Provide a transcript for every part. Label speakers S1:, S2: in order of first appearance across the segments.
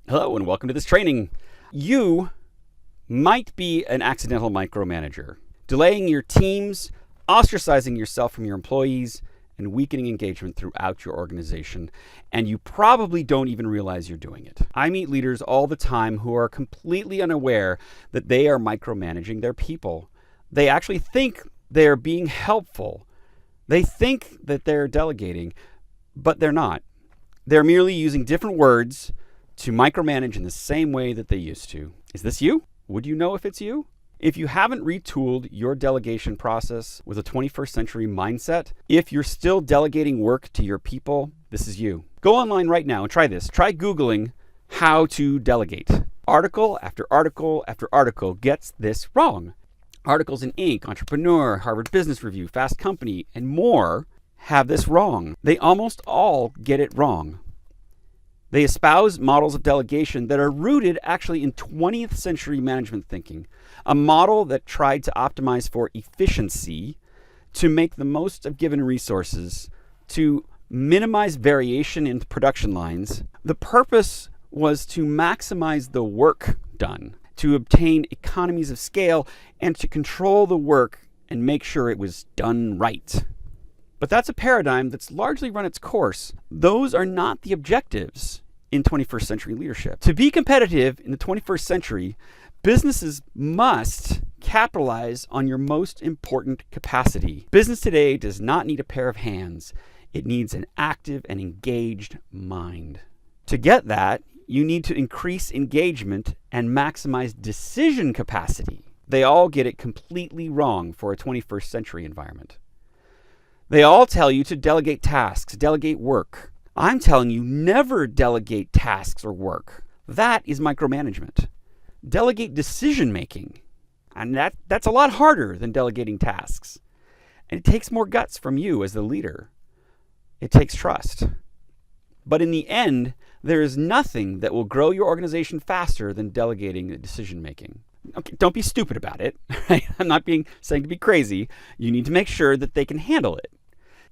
S1: Hello and welcome to this training. You might be an accidental micromanager, delaying your teams, ostracizing yourself from your employees, and weakening engagement throughout your organization. And you probably don't even realize you're doing it. I meet leaders all the time who are completely unaware that they are micromanaging their people. They actually think they're being helpful. They think that they're delegating, but they're not. They're merely using different words to micromanage in the same way that they used to. Is this you? Would you know if it's you? If you haven't retooled your delegation process with a 21st century mindset, if you're still delegating work to your people, this is you. Go online right now and try this. Try Googling how to delegate. Article after article after article gets this wrong. Articles in Inc., Entrepreneur, Harvard Business Review, Fast Company, and more have this wrong. They almost all get it wrong. They espouse models of delegation that are rooted actually in 20th century management thinking, a model that tried to optimize for efficiency, to make the most of given resources, to minimize variation in production lines. The purpose was to maximize the work done, to obtain economies of scale, and to control the work and make sure it was done right. But that's a paradigm that's largely run its course. Those are not the objectives in 21st century leadership. To be competitive in the 21st century, businesses must capitalize on your most important capacity. Business today does not need a pair of hands. It needs an active and engaged mind. To get that, you need to increase engagement and maximize decision capacity. They all get it completely wrong for a 21st century environment. They all tell you to delegate tasks, delegate work. I'm telling you, never delegate tasks or work. That is micromanagement. Delegate decision making. And that's a lot harder than delegating tasks. And it takes more guts from you as the leader. It takes trust. But in the end, there is nothing that will grow your organization faster than delegating decision making. Okay, don't be stupid about it. Right? I'm not saying to be crazy. You need to make sure that they can handle it.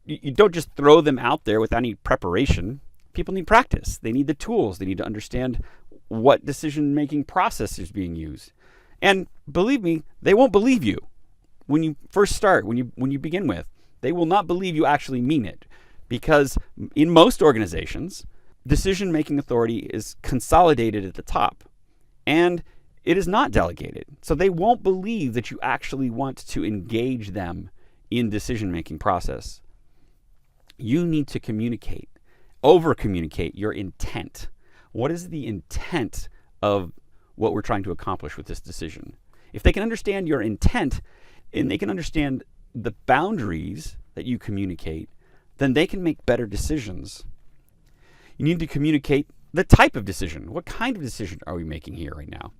S1: You don't just throw them out there without any preparation. People need practice. They need the tools. They need to understand what decision-making process is being used. And believe me, they won't believe you when you first start, when you begin with. They will not believe you actually mean it, because in most organizations, decision-making authority is consolidated at the top, and it is not delegated. So they won't believe that you actually want to engage them in decision-making process. You need to communicate, over-communicate your intent. What is the intent of what we're trying to accomplish with this decision? If they can understand your intent and they can understand the boundaries that you communicate, then they can make better decisions. You need to communicate the type of decision. What kind of decision are we making here right now?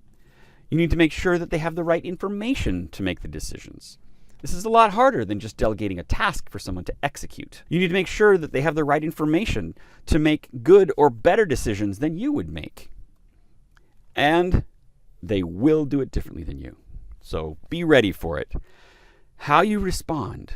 S1: You need to make sure that they have the right information to make the decisions. This is a lot harder than just delegating a task for someone to execute. You need to make sure that they have the right information to make good or better decisions than you would make. And they will do it differently than you. So be ready for it. How you respond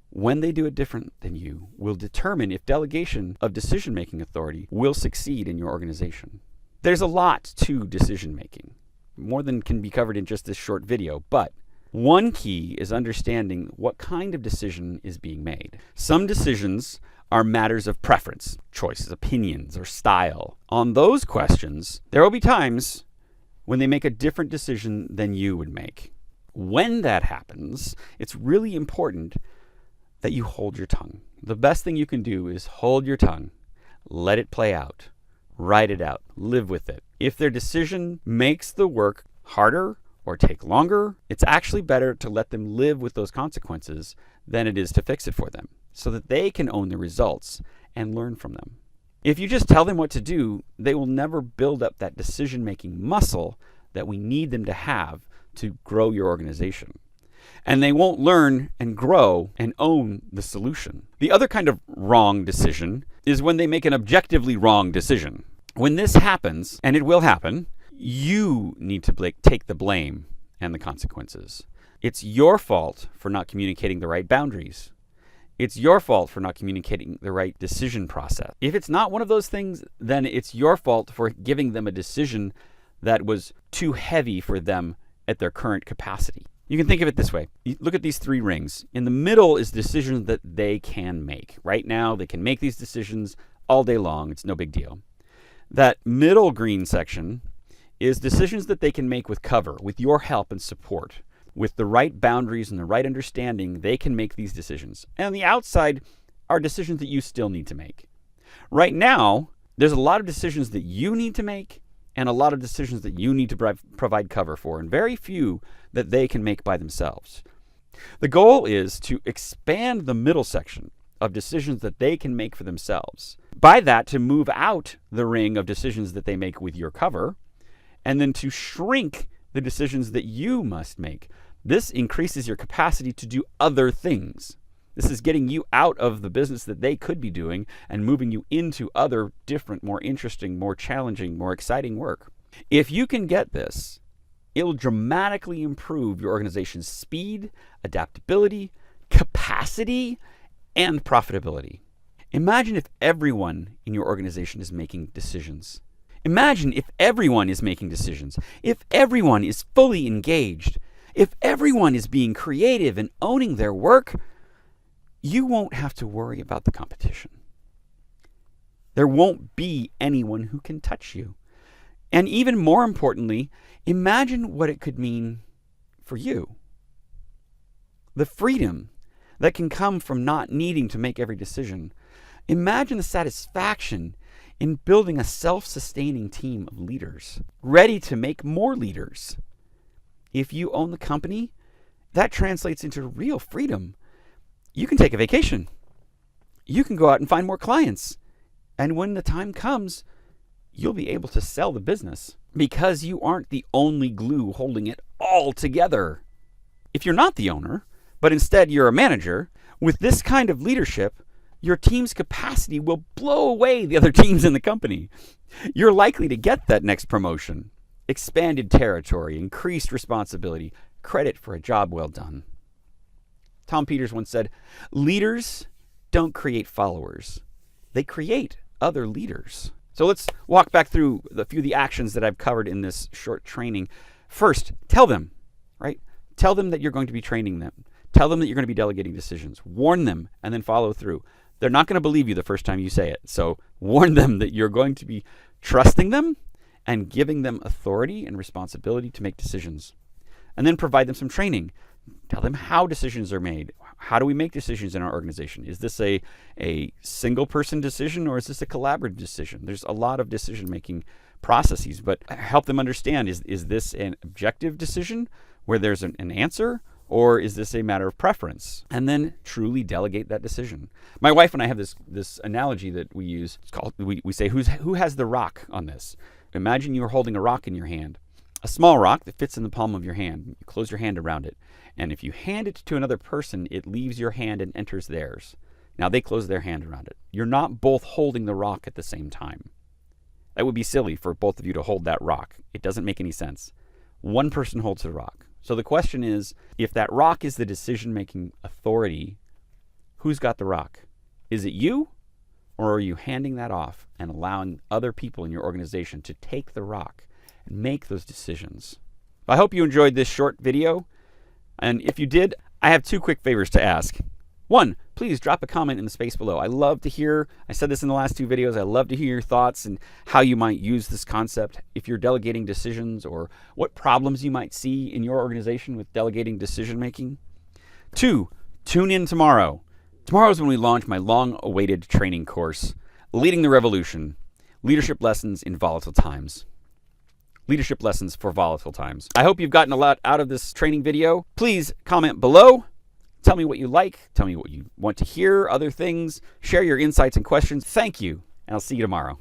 S1: when they do it different than you will determine if delegation of decision-making authority will succeed in your organization. There's a lot to decision-making, more than can be covered in just this short video, but one key is understanding what kind of decision is being made. Some decisions are matters of preference, choices, opinions, or style. On those questions, there will be times when they make a different decision than you would make. When that happens, it's really important that you hold your tongue. The best thing you can do is hold your tongue, let it play out, write it out, live with it. If their decision makes the work harder or take longer, it's actually better to let them live with those consequences than it is to fix it for them, so that they can own the results and learn from them. If you just tell them what to do, they will never build up that decision-making muscle that we need them to have to grow your organization. And they won't learn and grow and own the solution. The other kind of wrong decision is when they make an objectively wrong decision. When this happens, and it will happen, you need to take the blame and the consequences. It's your fault for not communicating the right boundaries. It's your fault for not communicating the right decision process. If it's not one of those things, then it's your fault for giving them a decision that was too heavy for them at their current capacity. You can think of it this way. You look at these 3 rings. In the middle is decisions that they can make. Right now, they can make these decisions all day long. It's no big deal. That middle green section is decisions that they can make with cover, with your help and support. With the right boundaries and the right understanding, they can make these decisions. And on the outside are decisions that you still need to make. Right now, there's a lot of decisions that you need to make and a lot of decisions that you need to provide cover for, and very few that they can make by themselves. The goal is to expand the middle section of decisions that they can make for themselves. By that, to move out the ring of decisions that they make with your cover, and then to shrink the decisions that you must make. This increases your capacity to do other things. This is getting you out of the business that they could be doing and moving you into other different, more interesting, more challenging, more exciting work. If you can get this, it will dramatically improve your organization's speed, adaptability, capacity, and profitability. Imagine if everyone in your organization is making decisions. Imagine if everyone is making decisions, if everyone is fully engaged, if everyone is being creative and owning their work. You won't have to worry about the competition. There won't be anyone who can touch you. And even more importantly, imagine what it could mean for you. The freedom that can come from not needing to make every decision. Imagine the satisfaction in building a self-sustaining team of leaders, ready to make more leaders. If you own the company, that translates into real freedom. You can take a vacation. You can go out and find more clients. And when the time comes, you'll be able to sell the business because you aren't the only glue holding it all together. If you're not the owner, but instead you're a manager, with this kind of leadership, your team's capacity will blow away the other teams in the company. You're likely to get that next promotion, expanded territory, increased responsibility, credit for a job well done. Tom Peters once said, "Leaders don't create followers. They create other leaders." So let's walk back through a few of the actions that I've covered in this short training. First, tell them, right? Tell them that you're going to be training them. Tell them that you're going to be delegating decisions. Warn them and then follow through. They're not going to believe you the first time you say it. So warn them that you're going to be trusting them and giving them authority and responsibility to make decisions. And then provide them some training. Tell them how decisions are made. How do we make decisions in our organization? Is this a single person decision or is this a collaborative decision? There's a lot of decision making processes, but help them understand, is this an objective decision where there's an answer, or is this a matter of preference? And then truly delegate that decision. My wife and I have this analogy that we use. It's called, we say, who has the rock on this? Imagine you're holding a rock in your hand. A small rock that fits in the palm of your hand. You close your hand around it. And if you hand it to another person, it leaves your hand and enters theirs. Now they close their hand around it. You're not both holding the rock at the same time. That would be silly for both of you to hold that rock. It doesn't make any sense. One person holds the rock. So the question is, if that rock is the decision-making authority, who's got the rock? Is it you, or are you handing that off and allowing other people in your organization to take the rock and make those decisions? I hope you enjoyed this short video. And if you did, I have 2 quick favors to ask. 1, please drop a comment in the space below. I love to hear, I said this in the last 2 videos, I love to hear your thoughts and how you might use this concept if you're delegating decisions, or what problems you might see in your organization with delegating decision making. 2, tune in tomorrow. Tomorrow is when we launch my long-awaited training course, Leading the Revolution, Leadership Lessons in Volatile Times. Leadership lessons for volatile times. I hope you've gotten a lot out of this training video. Please comment below. Tell me what you like. Tell me what you want to hear, other things. Share your insights and questions. Thank you, and I'll see you tomorrow.